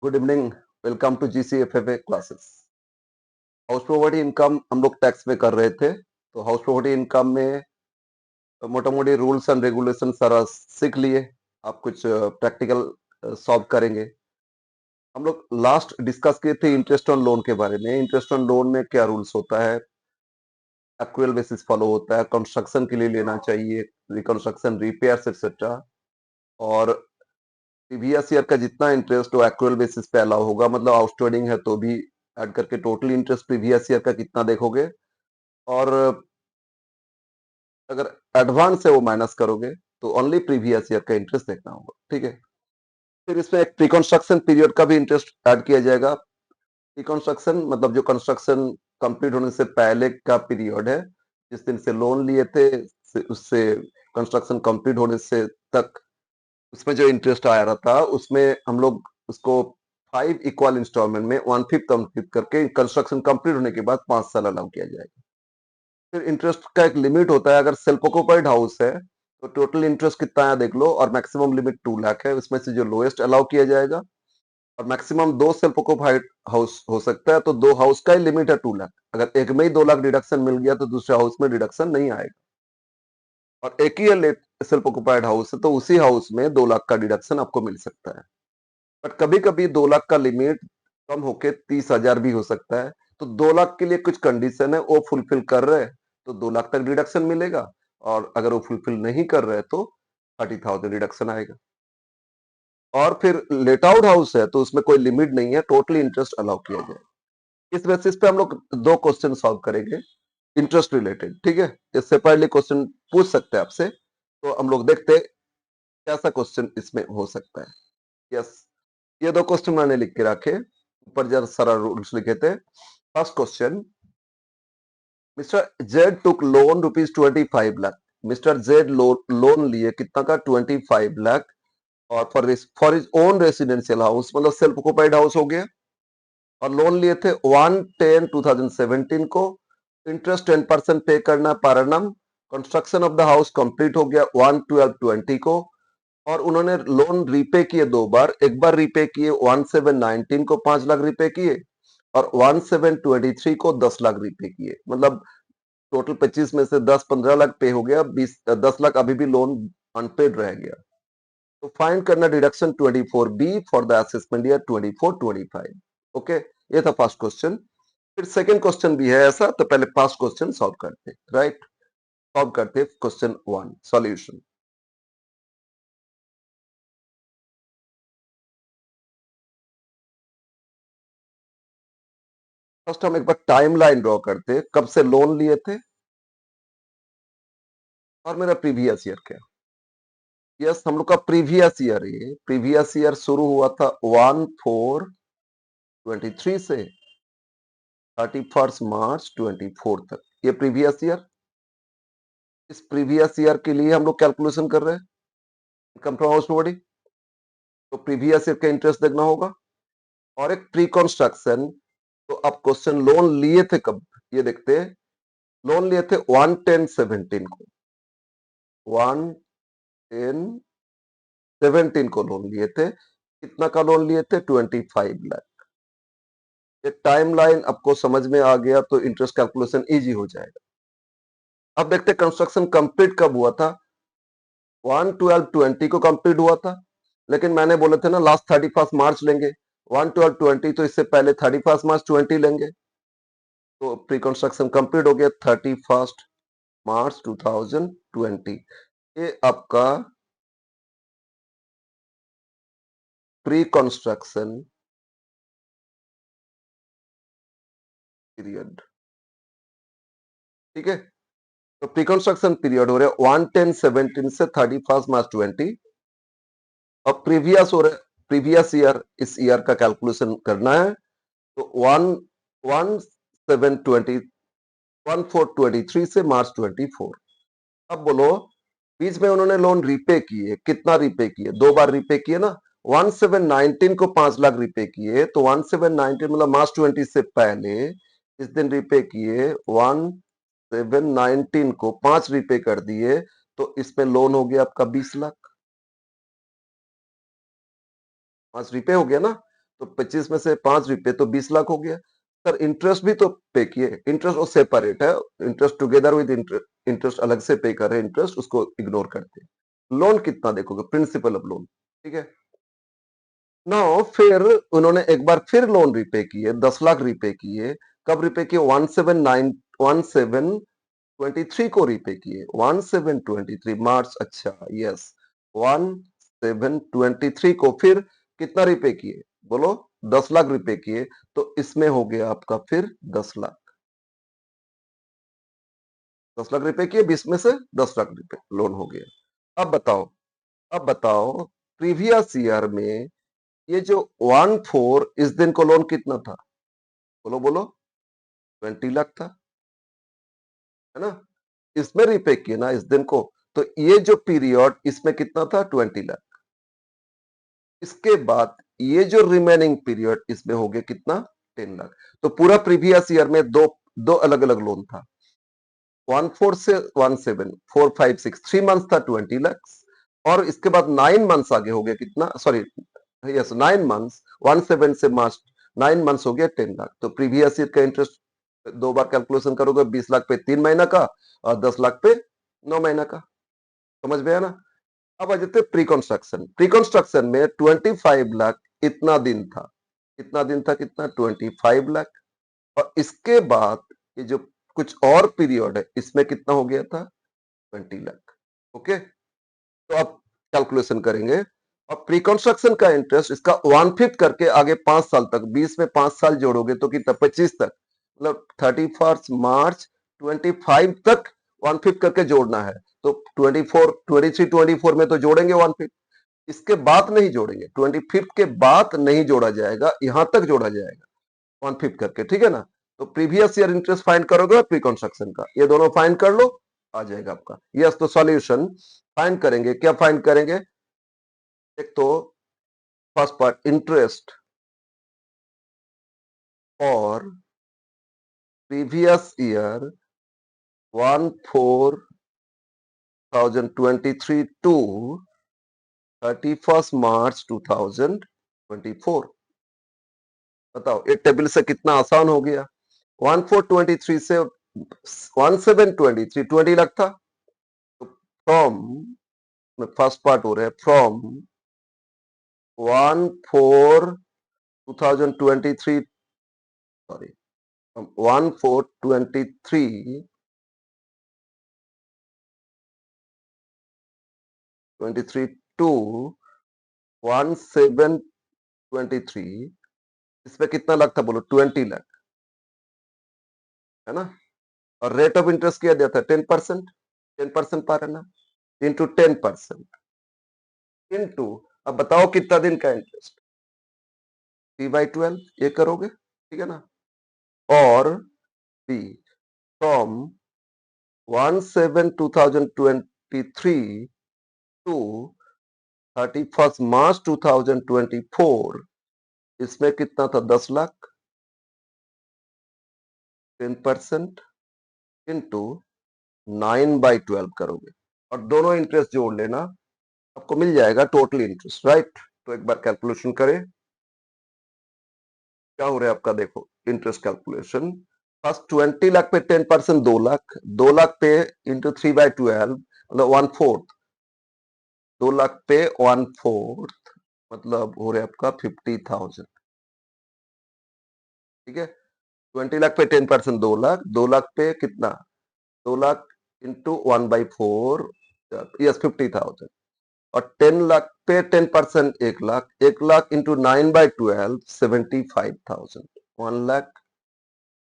Good evening. Welcome to GCFFA classes. House property income हम लोग tax में कर रहे थे, तो हाउस प्रॉपर्टी इनकम में मोटा मोटी रूल्स एंड रेगुलेशन सारा सीख लिए। आप कुछ प्रैक्टिकल सॉल्व करेंगे। हम लोग लास्ट डिस्कस किए थे इंटरेस्ट ऑन लोन के बारे में। इंटरेस्ट ऑन लोन में क्या रूल्स होता है, एक्रुअल बेसिस फॉलो होता है, कंस्ट्रक्शन के लिए लेना चाहिए, रिकंस्ट्रक्शन, रिपेयर्स एक्सेट्रा। और प्रीवियस ईयर का जितना इंटरेस्ट वो एक्रुअल बेसिस पे अलाउ होगा, मतलब आउटस्टैंडिंग है तो भी ऐड करके टोटल इंटरेस्ट प्रीवियस ईयर का कितना देखोगे, और अगर एडवांस है वो माइनस करोगे तो ओनली प्रीवियस ईयर का इंटरेस्ट देखना होगा। ठीक है। फिर इसमें एक प्रीकंस्ट्रक्शन पीरियड का भी इंटरेस्ट ऐड किया जाएगा। प्रीकंस्ट्रक्शन मतलब जो कंस्ट्रक्शन कंप्लीट होने से पहले का पीरियड है, जिस दिन से लोन लिए थे उससे कंस्ट्रक्शन कंप्लीट होने से तक उसमें जो इंटरेस्ट आ रहा था, उसमें हम लोग उसको 5 इक्वल इंस्टॉलमेंट में 1/5 कंप्लीट करके कंस्ट्रक्शन कंप्लीट होने के बाद 5 साल अलाउ किया जाएगा। फिर इंटरेस्ट का एक लिमिट होता है। अगर सेल्फ ऑक्युपाइड हाउस है तो टोटल इंटरेस्ट कितना है देख लो, और मैक्सिमम लिमिट 2 लाख है। उसमें से जो लोएस्ट अलाउ किया जाएगा, और मैक्सिमम 2 सेल्फ ऑक्युपाइड हाउस हो सकता है, तो 2 हाउस का ही लिमिट है 2 लाख। अगर एक में ही 2 लाख डिडक्शन मिल गया तो दूसरे हाउस में डिडक्शन नहीं आएगा। और एक ही सेल्फ ऑक्युपाइड हाउस है तो उसी हाउस में 2 लाख का डिडक्शन आपको मिल सकता है। बट कभी कभी 2 लाख का लिमिट कम होके 30,000 भी हो सकता है। तो 2 लाख के लिए कुछ कंडीशन है, वो फुलफिल कर रहे हैं तो 2 लाख तक डिडक्शन मिलेगा, और अगर वो फुलफिल नहीं कर रहे तो 30,000 डिडक्शन आएगा। और फिर लेट आउट हाउस है तो उसमें कोई लिमिट नहीं है, टोटली इंटरेस्ट अलाउ किया जाए। इस बेसिस पे हम लोग 2 क्वेश्चन सॉल्व करेंगे इंटरेस्ट रिलेटेड। ठीक है। इससे पहले क्वेश्चन पूछ सकते हैं आपसे, तो हम लोग देखते हैं कैसा क्वेश्चन इसमें हो सकता है। यस, ये 2 क्वेश्चन मैंने लिख के रखे, ऊपर जरा सारा रूल्स लिखे थे। First question, mister Z took loan ₹25 lakh. Mister Z loan लिए कितना का, 25 लाख, और for his own residential house, मतलब सेल्फ ऑक्युपाइड हाउस हो गया। और लोन लिए थे 1/10/2017 को। इंटरेस्ट 10% पे करना per annum. Construction of the house complete हो गया 1/12/20 को। और उन्होंने लोन रीपे किए 2 बार। एक बार रीपे किए 1/7/19 को 5 लाख रीपे किए, और 1/7/23 को 10 लाख रीपे किए। मतलब टोटल 25 में से 10-15 लाख पे हो गया, 10 लाख अभी भी लोन अनपेड रह गया। तो फाइंड करना deduction 24B for the assessment year 24-25। Okay, ये था फर्स्ट क्वेश्चन। फिर सेकंड क्वेश्चन भी है ऐसा, तो पहले फर्स्ट क्वेश्चन सॉल्व करते, राइट। सॉल्व करते क्वेश्चन 1, सॉल्यूशन। फर्स्ट हम एक बार टाइम लाइन ड्रॉ करते, कब से लोन लिए थे और मेरा प्रीवियस ईयर क्या। यस, हम लोग का प्रीवियस ईयर, ये प्रीवियस ईयर शुरू हुआ था 1/4/23 से 31 मार्च 24 तक, ये प्रीवियस ईयर। इस प्रीवियस ईयर के लिए हम लोग कैलकुलेशन कर रहे हैं इनकम फ्रॉम हाउस प्रॉपर्टी, तो प्रीवियस ईयर का इंटरेस्ट देखना होगा। और एक प्री कंस्ट्रक्शन, तो अब क्वेश्चन लोन लिए थे कब, ये देखते हैं। लोन लिए थे 1/10/17 को, 1/10/17 को लोन लिए थे। कितना का लोन लिए थे, 25 लाख। ये टाइम लाइन आपको समझ में आ गया तो इंटरेस्ट कैलकुलेशन इजी हो जाएगा। अब देखते कंस्ट्रक्शन कंप्लीट कब हुआ था, 1/12/20 को कंप्लीट हुआ था। लेकिन मैंने बोले थे ना लास्ट 31 मार्च लेंगे, 1/12/20 तो इससे पहले 31 मार्च 20 लेंगे। तो प्री कंस्ट्रक्शन कंप्लीट हो गया 31 मार्च 2020। ये आपका प्री कंस्ट्रक्शन पीरियड। ठीक है। तो प्री कंस्ट्रक्शन पीरियड हो रहा है 1/10/17 से 31 मार्च 20। अब प्रीवियस हो रहा है, प्रीवियस ईयर, इस ईयर का कैलकुलेशन करना है। तो 1/4/23 से मार्च 24। अब बोलो, बीच में उन्होंने लोन रीपे किए, कितना रीपे किए, 2 बार रीपे किए ना। 1/7/19 को 5 लाख रीपे किए, तो 1/7/19 मतलब मार्च 20 से पहले इस दिन रीपे किए। 1/7/19 को 5 रीपे कर दिए, तो इसमें लोन हो गया आपका 20 लाख। 5 रीपे हो गया ना, तो 25 में से 5 रुपए तो 20 लाख हो गया। सर इंटरेस्ट भी तो पे किए, इंटरेस्ट वो सेपरेट है, इंटरेस्ट टुगेदर विद इंटरेस्ट अलग से पे कर रहे हैं, इंटरेस्ट उसको इग्नोर करते हैं। लोन कितना देखोगे, प्रिंसिपल ऑफ लोन, ठीक है। नाउ फिर उन्होंने एक बार फिर लोन रिपे किए, 10 लाख रिपे किए। कब रिपे किए? 1723 को रिपे किए, 1723 मार्च, अच्छा यस, 1723 को फिर कितना रिपे किए बोलो? 10 लाख रिपे किए। तो इसमें हो गया आपका फिर 10 लाख, 10 लाख रिपे किए, 20 में से 10 लाख रिपे लोन हो गया। अब बताओ प्रीवियस ईयर में ये जो 14 इस दिन को लोन कितना था? बोलो बोलो, 20 लाख था, है ना? इसमें रिपे किए ना इस दिन को, तो ये जो पीरियड इसमें कितना था? 20 लाख। इसके बाद ये जो रिमेनिंग पीरियड इसमें हो गया कितना? 10 लाख। तो पूरा प्रीवियस ईयर में दो दो अलग अलग लोन था, 14 से 17, 4 5 6 3 मंथ्स था 20 लाख, और इसके बाद 9 मंथ्स आगे हो गया कितना? सॉरी, यस 9 मंथ्स, 17 से मार्च, 9 मंथ्स हो गया 10 लाख। तो प्रीवियस ईयर का इंटरेस्ट दो बार कैलकुलेशन करोगे, 20 लाख पे 3 महीना का और 10 लाख पे 9 महीना का। समझ में आया ना? अब आ जाते हैं प्री कंस्ट्रक्शन। प्री कंस्ट्रक्शन में 25 लाख इतना दिन था, कितना दिन था, कितना? 25 लाख। और इसके बाद ये जो कुछ और पीरियड है इसमें कितना हो गया था? 20 लाख। ओके, तो अब कैलकुलेशन करेंगे। अब प्री कंस्ट्रक्शन का इंटरेस्ट इसका 1/5 करके आगे 5 साल तक, 20 में 5 साल जोड़ोगे तो कितना? 25 तक, मतलब 31 मार्च 25 तक 1/5 करके जोड़ना है। तो 24 23 24 में तो जोड़ेंगे 1/5, इसके बाद नहीं जोड़ेंगे, 25 के बाद नहीं जोड़ा जाएगा, यहां तक जोड़ा जाएगा 1/5 करके, ठीक है ना? तो प्रीवियस ईयर इंटरेस्ट फाइंड करोगे प्री कंस्ट्रक्शन का, ये दोनों फाइंड कर लो, आ जाएगा आपका। यस, तो सॉल्यूशन फाइंड करेंगे, क्या फाइंड करेंगे? एक तो फर्स्ट पार्ट, इंटरेस्ट और प्रीवियस ईयर 14,023 टू 31 मार्च 2024। बताओ ये टेबल से कितना आसान हो गया। 1423 से 1723, 20 लाख था। तो फ्रॉम, फर्स्ट पार्ट हो रहा है, फ्रॉम 14 2023, सॉरी, 1423 23 टू 1723, इसमें कितना लाख था बोलो? 20 लाख, है ना? और रेट ऑफ इंटरेस्ट क्या दिया था? 10%, 10% पर है ना, इंटू 10% इंटू, अब बताओ कितना दिन का इंटरेस्ट? 3/12 ये करोगे, ठीक है ना? और बी, फ्रॉम 17/2023 टू 31 मार्च 2024, इसमें कितना था? 10 लाख, 10% इंटू 9/12 करोगे और दोनों इंटरेस्ट जोड़ लेना, आपको मिल जाएगा टोटल इंटरेस्ट, राइट? तो एक बार कैलकुलेशन करें, क्या हो रहा है आपका, देखो इंटरेस्ट कैलकुलेशन। फर्स्ट 20 लाख पे 10%, 2 लाख, 2 लाख पे इंटू 3/12 मतलब 1/4, 2 लाख पे 1/4 मतलब हो रहा है आपका 50,000, ठीक है। 20 लाख पे 10%, 2 लाख, 2 लाख पे कितना? 2 लाख इंटू 1/4, यस 50,000। और 10 लाख पे 10%, 1 लाख, 1 लाख इंटू 9/12 75,000, 1 लाख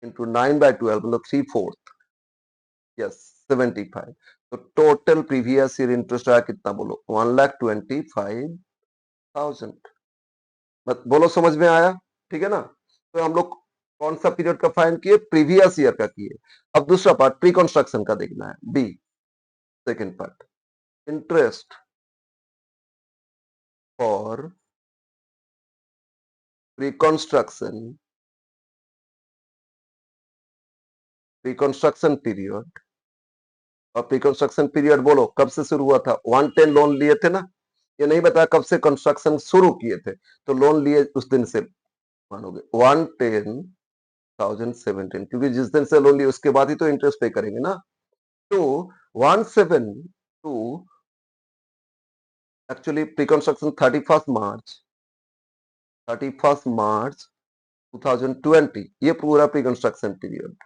इंटू 9/12 मतलब 3/4, यस 75। तो टोटल प्रीवियस ईयर इंटरेस्ट आया कितना बोलो? 1,25,000। बोलो समझ में आया? ठीक है ना? तो हम लोग कौन सा पीरियड का फाइंड किए? प्रीवियस ईयर का किए। अब दूसरा पार्ट प्री कंस्ट्रक्शन का देखना है, B, second part, interest for pre construction period. और प्री कंस्ट्रक्शन पीरियड बोलो कब से शुरू हुआ था? 110 लोन लिए थे ना, ये नहीं बताया कब से कंस्ट्रक्शन शुरू किए थे, तो लोन लिए उस दिन से मानोगे 110,017 क्योंकि जिस दिन से लोन लिया उसके बाद ही तो इंटरेस्ट पे करेंगे ना। तो 172 एक्चुअली प्री कंस्ट्रक्शन 31st मार्च 2020 ये पूरा प्री कंस्ट्रक्शन पीरियड।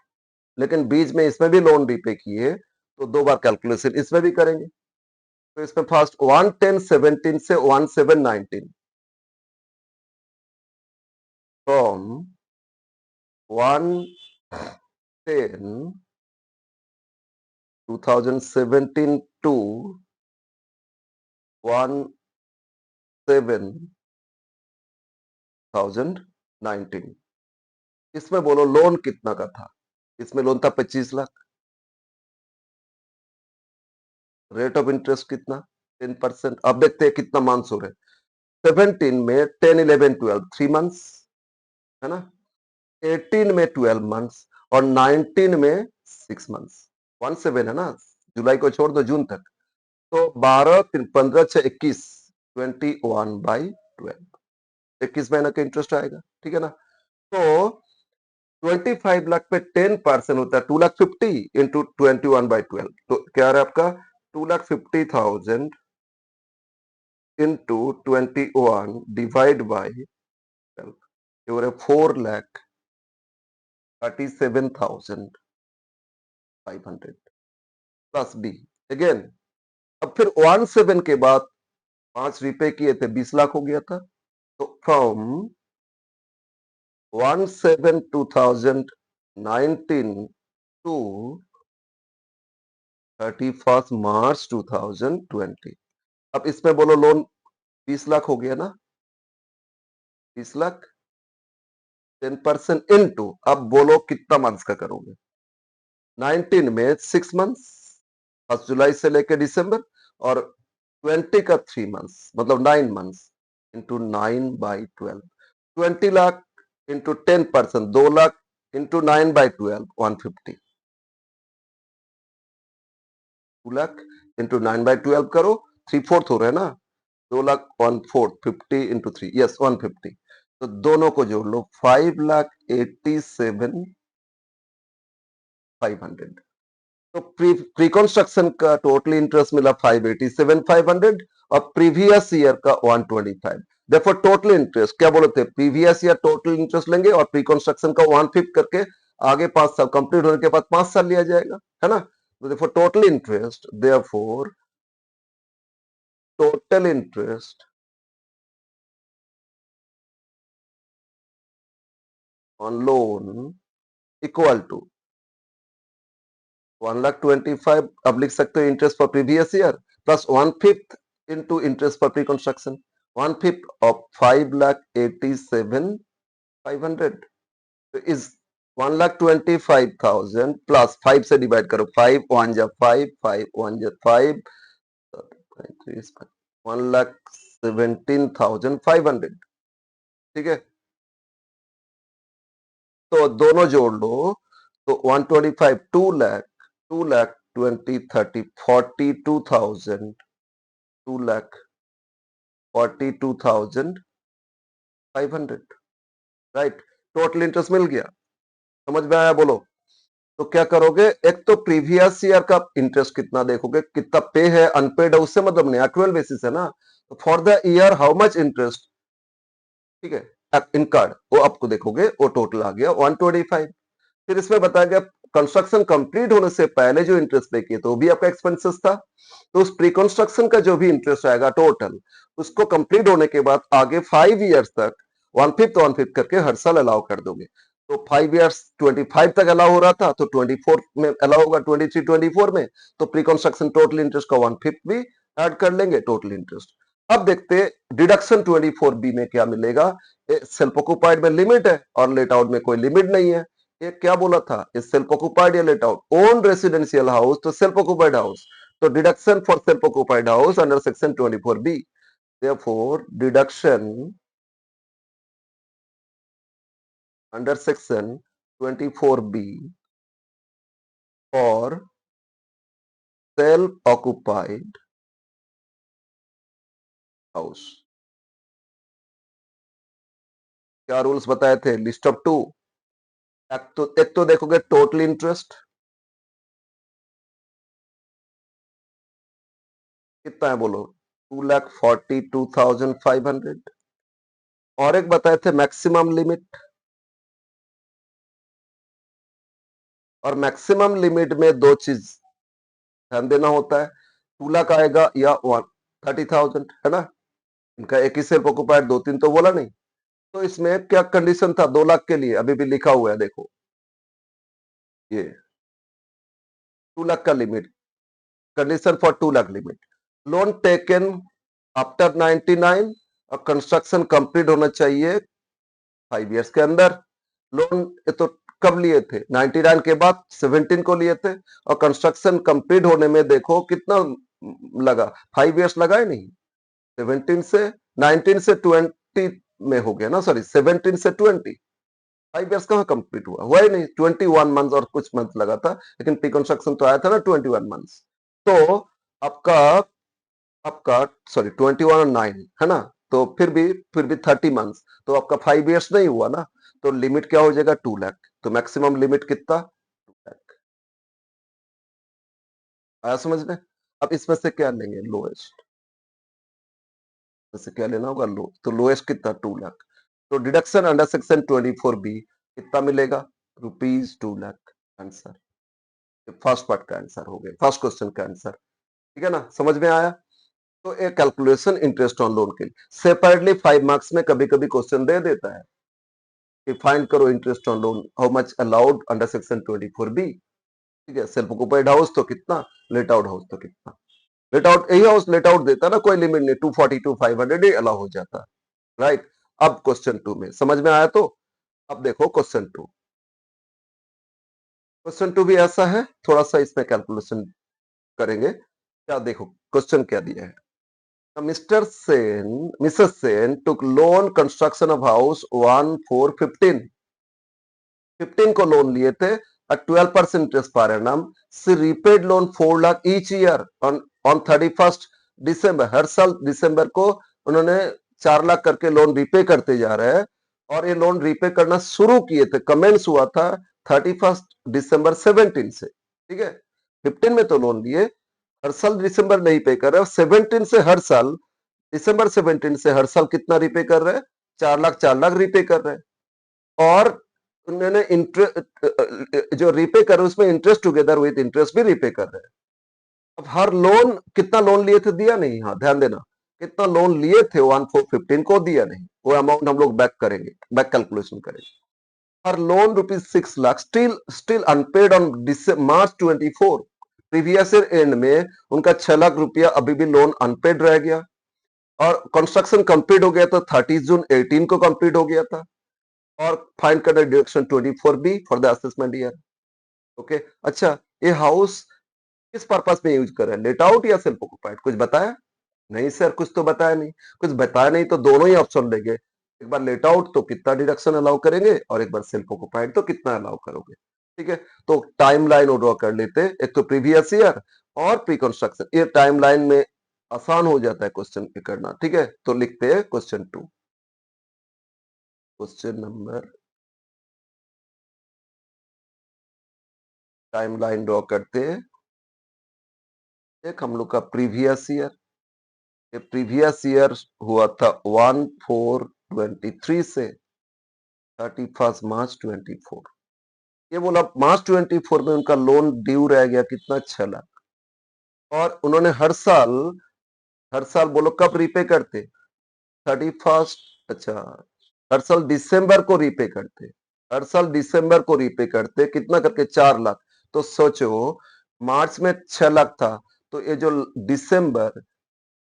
लेकिन बीच में इसमें भी लोन रीपे किए तो 2 बार कैलकुलेशन इसमें भी करेंगे। तो इसमें फर्स्ट 11017 से 1719 फ्रॉम 110 2017 टू 17,019 इसमें बोलो लोन कितना का था? इसमें लोन था 25 लाख। रेट ऑफ इंटरेस्ट कितना? 10%। अब देखते हैं कितना मंथ्स हो रहे। 17 में 10, 11, 12 3 मंथ्स है ना। 18 में 12 मंथ्स और 19 में 6 मंथ्स। 17 है ना, जुलाई को छोड़ दो जून तक। तो 12, 15, 6, 21 21/12 21 महीना का इंटरेस्ट आएगा। ठीक है ना। तो 25 लाख पे 10% होता है 2,50,000 इंटू 21/12। तो क्या है आपका 2,50,000 इंटू 21 डिवाइड बाई 12 ये 4,37,500 प्लस बी अगेन। अब फिर 17 के बाद 5 रिपे किए थे 20 लाख हो गया था। तो फ्रॉम 17/2019 टू 31st March 2020। अब इसमें बोलो लोन 20 लाख हो गया ना। 20 लाख 10% इनटू अब बोलो कितना मंथ्स का करोगे। 19 में 6 मंथ्स 1 जुलाई से लेकर दिसंबर और 20 का 3 मंथ्स मतलब 9 months into 9/12 20 lakh into 10% 2 lakh into 9/12 150 2 lakh into 9/12 करो 3/4 हो रहा है ना। 2 लाख 1/4 50 इंटू 3 यस 150। तो दोनों को जोड़ लो 5,87,500। तो प्री कंस्ट्रक्शन का टोटल इंटरेस्ट मिला 5,87,500 और प्रीवियस ईयर का 125। देखो टोटल इंटरेस्ट क्या बोलते हैं प्रीवियस ईयर टोटल इंटरेस्ट लेंगे और प्री कंस्ट्रक्शन का 1/5 करके आगे 5 साल कंप्लीट होने के बाद 5 साल लिया जाएगा है ना। तो देखो total interest therefore total interest on loan equal to 1,25,000 अब लिख सकते हो interest for previous year plus 1/5 into interest for pre construction 1/5 of 5,87,500 is 1,25,000 plus 5 से डिवाइड करो 5 1 जा 5 5 1 जा 5 1,17,500। ठीक है। तो दोनों जोड़ लो तो 125 2 लाख 20 30 42,000 2,42,500 राइट। टोटल इंटरेस्ट मिल गया। समझ में आया बोलो। तो क्या करोगे एक तो प्रीवियस ईयर का इंटरेस्ट कितना देखोगे कितना पे है अनपेड है उससे मतलब नहीं एक्चुअल बेसिस है ना। तो for the year how much interest ठीक है इन कार्ड वो आपको देखोगे वो टोटल आ गया 125। फिर इसमें बताया गया कंस्ट्रक्शन कंप्लीट होने से पहले जो इंटरेस्ट पे किए तो वो भी आपका एक्सपेंसेस था। तो उस प्री कंस्ट्रक्शन का जो भी इंटरेस्ट आएगा टोटल उसको कंप्लीट होने के बाद आगे 5 इयर्स तक 1/5 करके हर साल अलाउ कर दोगे। तो 5 इयर्स 25 तक अलाउ हो रहा था तो 24 में अलाउ होगा 23 24 में। तो प्री कंस्ट्रक्शन टोटल इंटरेस्ट का 1/5 भी ऐड कर लेंगे टोटल इंटरेस्ट। अब देखते डिडक्शन 24B में क्या मिलेगा। सेल्फ ऑक्युपाइड में लिमिट है और लेट आउट में कोई लिमिट नहीं है। ये क्या बोला था सेल्फ ऑक्युपाइड या let out own residential house तो सेल्फ ऑक्युपाइड हाउस। तो deduction for self occupied house under section 24B therefore deduction under section 24B for self occupied house क्या रूल्स बताए थे? List of two. एक तो देखोगे total interest कितना है बोलो? 2,42,500। और एक बताए थे मैक्सिमम लिमिट, और मैक्सिमम लिमिट में दो चीज ध्यान देना होता है, 2 लाख आएगा या 30,000, है ना? इनका एक ही सेल्फ ऑक्युपाइड, दो तीन तो बोला नहीं। तो इसमें क्या कंडीशन था 2 लाख के लिए? अभी भी लिखा हुआ है, देखो ये 2 लाख का limit, condition for 2 lakh limit, loan taken after 99 और कंस्ट्रक्शन कंप्लीट होना चाहिए 5 इयर्स के अंदर। लोन ये तो कब लिए थे? 99 के बाद 17 को लिए थे, और कंस्ट्रक्शन कंप्लीट होने में देखो कितना लगा, 5 इयर्स लगा ही नहीं। 17 से 19 से 20 में हो गया ना, सॉरी 17 से 20, 5 इयर्स कहाँ कंप्लीट हुआ ही नहीं, 21 मंथ और कुछ मंथ लगा था, लेकिन प्री कंस्ट्रक्शन तो आया था ना 21 मंथ्स। तो आपका आपका सॉरी 21 और 9 है ना, तो फिर भी 30 मंथ्स, तो आपका 5 इयर्स नहीं हुआ ना, तो लिमिट क्या हो जाएगा? 2 लाख। तो मैक्सिमम लिमिट कितना? 2 लाख। आया समझ में? अब इसमें से क्या लेंगे? लोएस्ट से क्या लेना होगा? लो, तो लोएस्ट कितना? 2 लाख। तो डिडक्शन अंडर सेक्शन 24B कितना मिलेगा? ₹2 लाख। आंसर, फर्स्ट पार्ट का आंसर हो गया, फर्स्ट क्वेश्चन का आंसर। ठीक है ना, समझ में आया? तो एक कैलकुलेशन इंटरेस्ट ऑन लोन के लिए सेपरेटली 5 मार्क्स में कभी कभी क्वेश्चन दे देता है कि फाइंड करो interest on loan how much allowed under section 24B। ठीक है, सेल्फ ऑक्युपाइड हाउस तो कितना, लेट आउट हाउस तो कितना। लेट आउट, यही हाउस लेट आउट देता ना, कोई लिमिट नहीं, 242 500 ही अलाउ हो जाता। राइट। अब क्वेश्चन टू में समझ में आया? तो अब देखो क्वेश्चन टू। क्वेश्चन टू भी ऐसा है, थोड़ा सा इसमें कैलकुलेशन करेंगे। क्या देखो क्वेश्चन क्या दिया है? Mr. Sen, Mrs. Sen took loan construction of house 1 for 15. 15 को लोन लिए थे at 12% interest per annum. She repaid loan 4 lakh each year on 31st December. हर साल दिसंबर को उन्होंने 4 लाख करके लोन रिपे करते जा रहे हैं, और ये लोन रिपे करना शुरू किए थे, कमेंस हुआ था 31 दिसंबर 17 से। ठीक है, 15 में तो लोन लिए, हर साल दिसंबर नहीं पे कर रहे, 17 से हर साल, दिसंबर 17 से हर साल कितना रिपे कर रहे हैं? 4 लाख रिपे कर रहे हैं। और उन्होंने जो रिपे कर रहे हैं उसमें इंटरेस्ट टुगेदर विद इंटरेस्ट भी रिपे कर रहे हैं। अब हर लोन कितना लोन लिए थे दिया नहीं, हाँ ध्यान देना, कितना लोन लिए थे 1/4/15 को दिया नहीं, वो अमाउंट हम लोग बैक करेंगे, बैक कैलकुलेशन करेंगे। Her loan ₹6 lakh still unpaid on March 24। Previous year end में उनका 6 लाख रुपया अभी भी लोन अनपेड रह गया, और कंस्ट्रक्शन कंप्लीट हो गया था 30 जून 18 को कंप्लीट हो गया था। और फाइंड करना deduction 24B for the assessment year. Okay, अच्छा ये हाउस किस पर्पस में यूज कर रहे हैं, लेट आउट या सेल्फ ऑक्युपाइड? कुछ बताया नहीं सर, कुछ तो बताया नहीं। कुछ बताया नहीं तो दोनों ही ऑप्शन लेंगे, एक बार लेट आउट तो कितना डिडक्शन अलाउ करेंगे, और एक बार सेल्फ ऑक्युपाइड तो कितना अलाउ करोगे। ठीक है, तो टाइम लाइन ड्रॉ कर लेते हैं, एक तो प्रीवियस ईयर और प्री कंस्ट्रक्शन, ये टाइम लाइन में आसान हो जाता है क्वेश्चन करना। ठीक है, तो लिखते हैं question two. Question number, time line draw करते हैं। एक हम लोग का प्रीवियस ईयर, ये प्रीवियस ईयर हुआ था 1/4/23 से 31 मार्च 24। ये बोला मार्च 24 में उनका लोन ड्यू रह गया कितना, 6 लाख। और उन्होंने हर साल बोलो कब रिपे करते? 31, अच्छा हर साल दिसंबर को रिपे करते, हर साल दिसंबर को रिपे करते, कितना करके? 4 लाख। तो सोचो मार्च में 6 लाख था, तो ये जो दिसंबर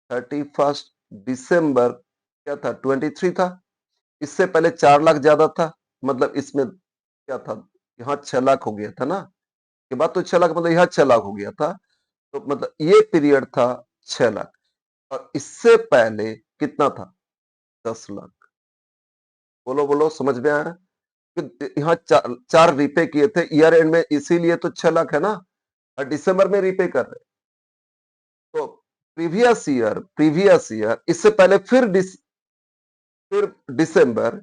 31 दिसंबर क्या था, 23 था, इससे पहले 4 लाख ज्यादा था, मतलब इसमें क्या था, यहाँ 6 लाख हो गया था ना, के बाद तो 6 लाख, मतलब यहाँ 6 लाख हो गया था, तो मतलब ये पीरियड था 6 लाख, और इससे पहले कितना था, 10 लाख। बोलो बोलो, समझ में आया? यहाँ चार रिपे किए थे ईयर एंड में, इसीलिए तो 6 लाख है ना, और दिसंबर में रिपे कर रहे। तो प्रीवियस ईयर इससे पहले फिर दिसंबर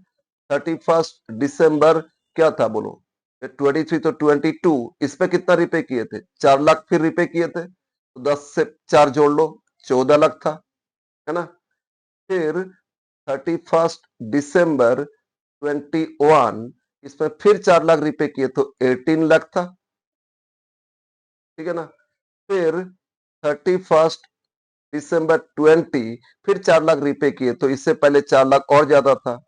31 दिसंबर क्या था बोलो? 23 तो 22, इसमें कितना रिपे किए थे? 4 लाख फिर रिपे किए थे, तो 10 से 4 जोड़ लो, 14 लाख था, है ना? फिर 31 दिसंबर 21, इसमें फिर 4 लाख रिपे किए तो 18 लाख था, ठीक है ना? फिर 31 दिसंबर 20, फिर 4 लाख रिपे किए तो इससे पहले 4 लाख और ज्यादा था,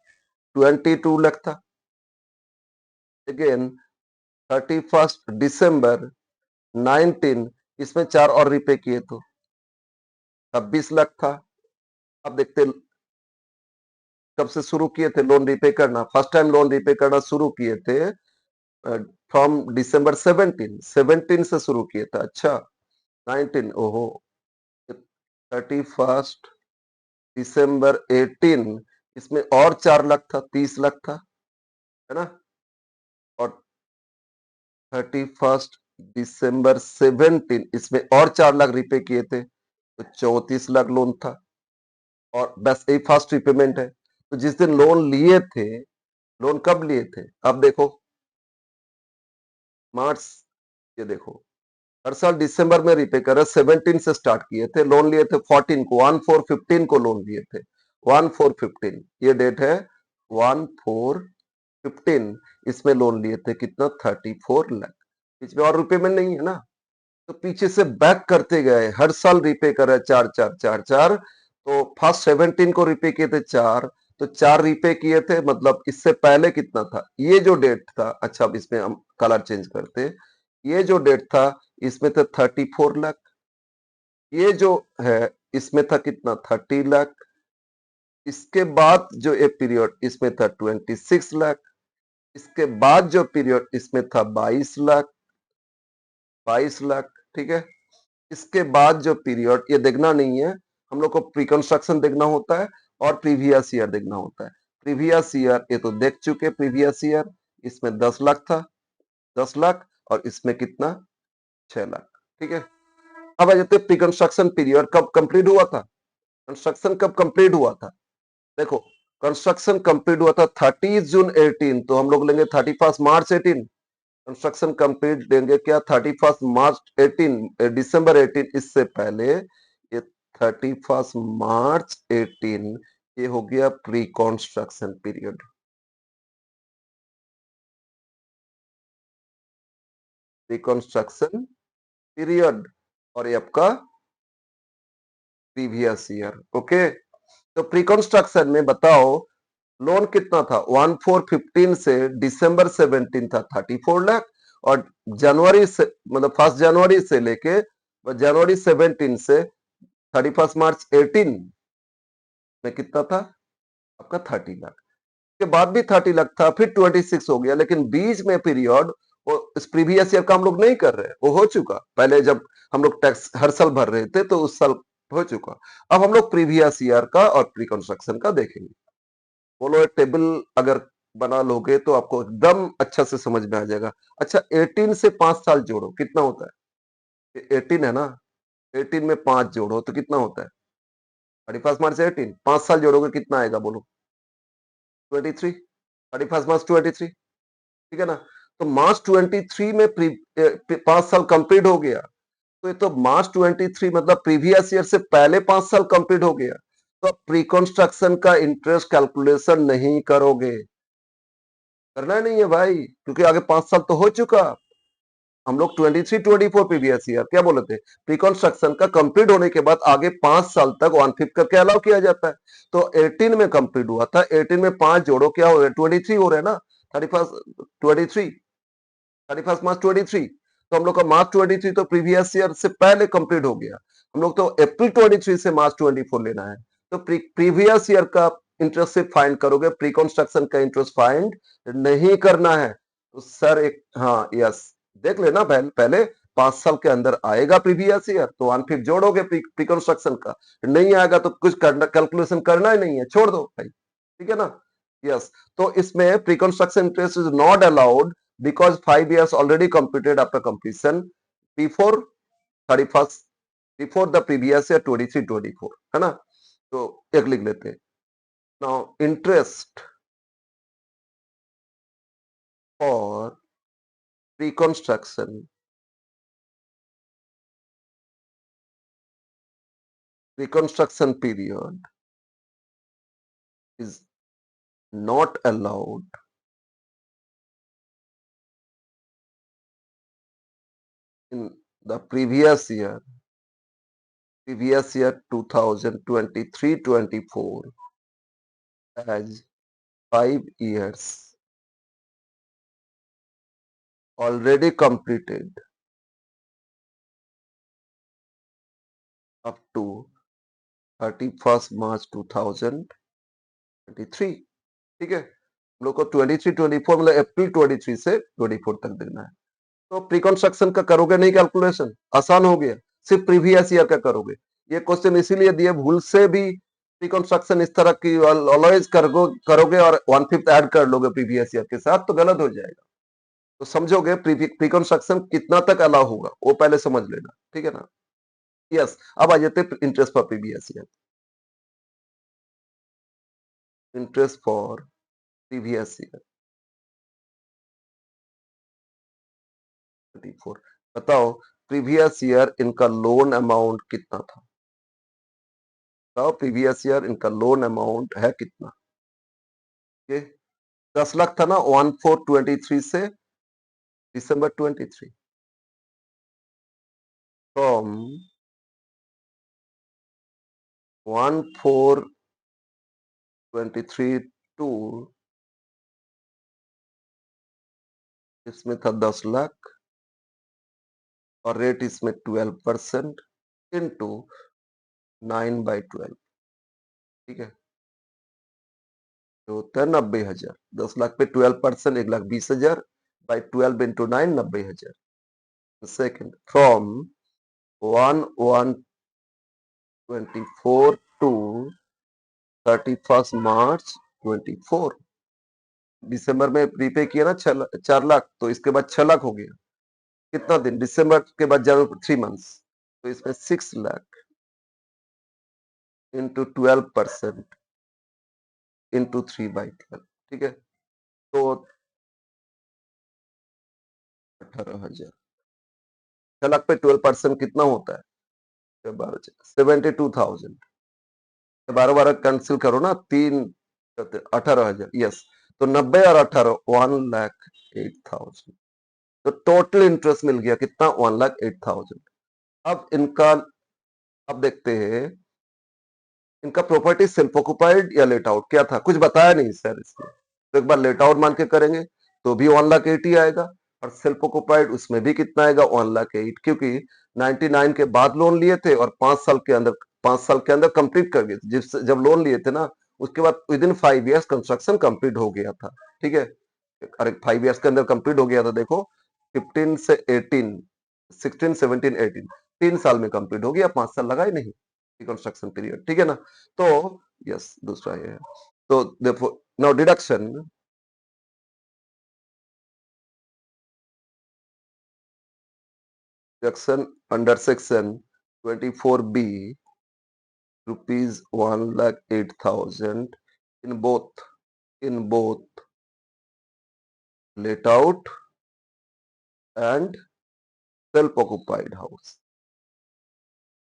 22 लाख था। अगेन 31 दिसंबर 19, इसमें 4 और रिपे किए तो 26 लाख था। अब देखते कब से शुरू किए थे लोन रिपे करना? फर्स्ट टाइम लोन रिपे करना शुरू किए थे फ्रॉम दिसंबर 17 से शुरू किए थे। अच्छा 19, ओहो, 31 दिसंबर 18, इसमें और 4 लाख था, 30 लाख था, है ना? और 31 दिसंबर 17, इसमें और 4 लाख रिपे किए थे तो 34 लाख लोन था। और बस यही फर्स्ट रिपेमेंट है। तो जिस दिन लोन लिए थे, लोन कब लिए थे? अब देखो मार्च, ये देखो हर साल दिसंबर में रिपे कर रहे, 17 से स्टार्ट किए थे, लोन लिए थे 14 को, 1415 को लोन लिए थे, 1415, ये डेट है 1415, इसमें लोन लिए थे कितना? 34 लाख। इसमें और रुपए में नहीं है ना, तो पीछे से बैक करते गए, हर साल रिपे कर रहे, चार चार चार चार, तो फर्स्ट 17 को रिपे किए थे 4, तो 4 रिपे किए थे, मतलब इससे पहले कितना था? ये जो डेट था, अच्छा अब इसमें हम कलर चेंज करते, ये जो डेट था इसमें था 34 लाख, ये जो है इसमें था कितना? 30 लाख, इसके बाद जो एक पीरियड इसमें था 26 लाख, इसके बाद जो पीरियड इसमें था 22 लाख, 22 लाख, ठीक है? इसके बाद जो पीरियड, ये देखना नहीं है, हम लोग को प्रीकंस्ट्रक्शन देखना होता है और प्रीवियस ईयर देखना होता है। प्रीवियस ईयर ये तो देख चुके, प्रीवियस ईयर इसमें 10 लाख था, 10 लाख, और इसमें कितना? 6 लाख, ठीक है? अब आ जाते प्रीकंस्ट्रक्शन पीरियड कब कंप्लीट हुआ था, कंस्ट्रक्शन कब कंप्लीट हुआ था? देखो कंस्ट्रक्शन कंप्लीट हुआ था 30 जून 18, तो हम लोग लेंगे 31 मार्च 18, कंस्ट्रक्शन कंप्लीट देंगे क्या? 31 मार्च 18, दिसंबर 18, इससे पहले ये 31 मार्च 18, ये हो गया pre construction period, pre construction period, और ये आपका प्रीवियस ईयर, ओके? तो प्री कंस्ट्रक्शन में बताओ लोन कितना था? 1415 से दिसंबर 17 था 34 लाख, और जनवरी से मतलब 1 जनवरी से लेके जनवरी 17 से 31 मार्च 18 में कितना था आपका? 30 लाख। के बाद भी 30 लाख था, फिर 26 हो गया, लेकिन बीच में पीरियड वो इस प्रीवियस ईयर का हम लोग नहीं कर रहे, वो हो चुका पहले, जब हम लोग टैक्स हर साल भर रहे थे तो उस साल हो चुका। अब हम लोग प्रीवियस ईयर का और प्री कंस्ट्रक्शन का देखेंगे। बोलो एक टेबल अगर बना लोगे तो आपको एकदम अच्छा से समझ में आ जाएगा। अच्छा 18 से 5 साल जोड़ो, कितना होता है? 18 है ना, 18 में 5 जोड़ो तो कितना होता है? 31 मार्च 18, 5 साल जोड़ोगे कितना आएगा बोलो? 23, 31 मार्च 23, ठीक है ना? तो मार्च 23 में 5 साल कंप्लीट हो गया, तो ये तो मार्च 23 मतलब प्रीवियस ईयर से पहले 5 साल कंप्लीट हो गया, तो अब प्री कंस्ट्रक्शन का इंटरेस्ट कैलकुलेशन नहीं करोगे, करना नहीं है भाई, क्योंकि आगे 5 साल तो हो चुका। हम लोग 23-24 प्रीवियस ईयर क्या बोले थे? प्री कंस्ट्रक्शन का कंप्लीट होने के बाद आगे 5 साल तक 1/5 करके अलाउ किया जाता है। तो 18 में कंप्लीट हुआ था, 18 में 5 जोड़ो, क्या हो रहा है? 23 हो रहा है ना, 31 23 31 मार्च 23, तो हम लोग का मार्च 23 तो प्रीवियस ईयर से पहले कंप्लीट हो गया, हम लोग तो अप्रैल 23 से मार्च 24 लेना है। तो प्रीवियस ईयर का इंटरेस्ट सिर्फ फाइंड करोगे, प्री कंस्ट्रक्शन का इंटरेस्ट फाइंड नहीं करना है। तो सर एक, हाँ यस, देख लेना पहले 5 साल के अंदर आएगा प्रीवियस ईयर तो 1/5 जोड़ोगे प्री कंस्ट्रक्शन का, नहीं आएगा तो कुछ करना, कैलकुलेशन करना ही नहीं है, छोड़ दो भाई, ठीक है ना? यस। तो इसमें pre construction interest is not allowed because 5 years already completed after completion before 31st, before the previous year 23-24, है ना? तो एक लिख लेते हैं। Now interest for pre-construction period is not allowed in the previous year 2023-24 as 5 years already completed up to 31st March 2023. ठीक है, हम लोग को 23-24 मतलब अप्रैल 23 से 24 तक देना है। तो प्री कंस्ट्रक्शन का करोगे नहीं कैलकुलेशन, आसान हो गया, सिर्फ प्रीवियस ईयर का करोगे। ये क्वेश्चन इसीलिए दिए, भूल से भी प्री कंस्ट्रक्शन इस तरह की ऑलवेज करोगे और 1/5 ऐड कर लोगे प्रीवियस ईयर के साथ तो गलत हो जाएगा। तो समझोगे प्री कंस्ट्रक्शन कितना तक अलाउ होगा वो पहले समझ लेना, ठीक है ना। यस, अब आ जाते interest for previous year. Interest for previous year 34। बताओ प्रीवियस ईयर इनका लोन अमाउंट कितना था, बताओ प्रीवियस ईयर इनका लोन अमाउंट है कितना। ये 10 लाख था ना 1423 से दिसंबर 23 फ्रॉम 1423 टू इसमें था 10 लाख और रेट इसमें 12% इंटू 9/12, ठीक है, तो होता है 90,000। 10 लाख पे 12% 1,20,000 by 12 into 9 90,000। Second from 1/1/24 to 31st March 24। दिसंबर में प्रीपे किया ना 4 लाख, तो इसके बाद 6 लाख हो गया। कितना दिन, दिसंबर के बाद जनवरी 3 मंथ्स, तो इसमें 6 लाख इंटू 12% इंटू 3/12, ठीक है, तो 18,000। 6 लाख पे 12% कितना होता है, 72,000। 12 कैंसिल करो ना, 3 18,000, यस, तो 90 और 18 1,08,000। तो टोटल इंटरेस्ट मिल गया कितना, 1,08,000। अब इनका, अब देखते हैं इनका प्रॉपर्टी सेल्फ ऑक्युपाइड या लेट आउट क्या था, कुछ बताया नहीं सर इसमें। तो एक बार लेट आउट मान के करेंगे तो भी 1,08,000 आएगा और सेल्फ ऑक्युपाइड उसमें भी कितना आएगा 1,08,000, क्योंकि 99 के बाद लोन लिए थे और 5 साल के अंदर कंप्लीट कर गए। जब लोन लिए थे ना उसके बाद with in 5 years construction complete हो गया था, ठीक है। अरे 5 इयर्स के अंदर कंप्लीट हो गया था, देखो 15 से 18 16 17 18 3 साल में कंप्लीट हो गया, 5 साल लगा ही नहीं रिकंस्ट्रक्शन पीरियड, ठीक है ना। तो यस, दूसरा ये है। तो देखो now deduction under section 24B rupees 1,08,000 in both let out and self occupied house।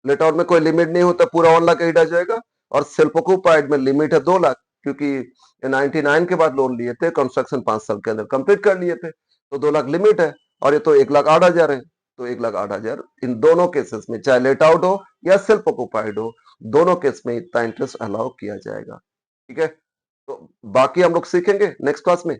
Let out में कोई लिमिट नहीं होता, पूरा 1,08,000 आ जाएगा और सेल्फ ऑक्युपाइड में लिमिट है 2 लाख, क्योंकि 99 के बाद लोन लिए थे, कंस्ट्रक्शन 5 साल के अंदर कंप्लीट कर लिए थे, तो 2 लाख लिमिट है और ये तो 1,08,000 है, तो 1,08,000 इन दोनों केसेस में चाहे लेट आउट हो या सेल्फ ऑक्युपाइड हो, दोनों केस में इतना इंटरेस्ट अलाउ किया जाएगा, ठीक है। तो बाकी हम लोग सीखेंगे नेक्स्ट क्लास में।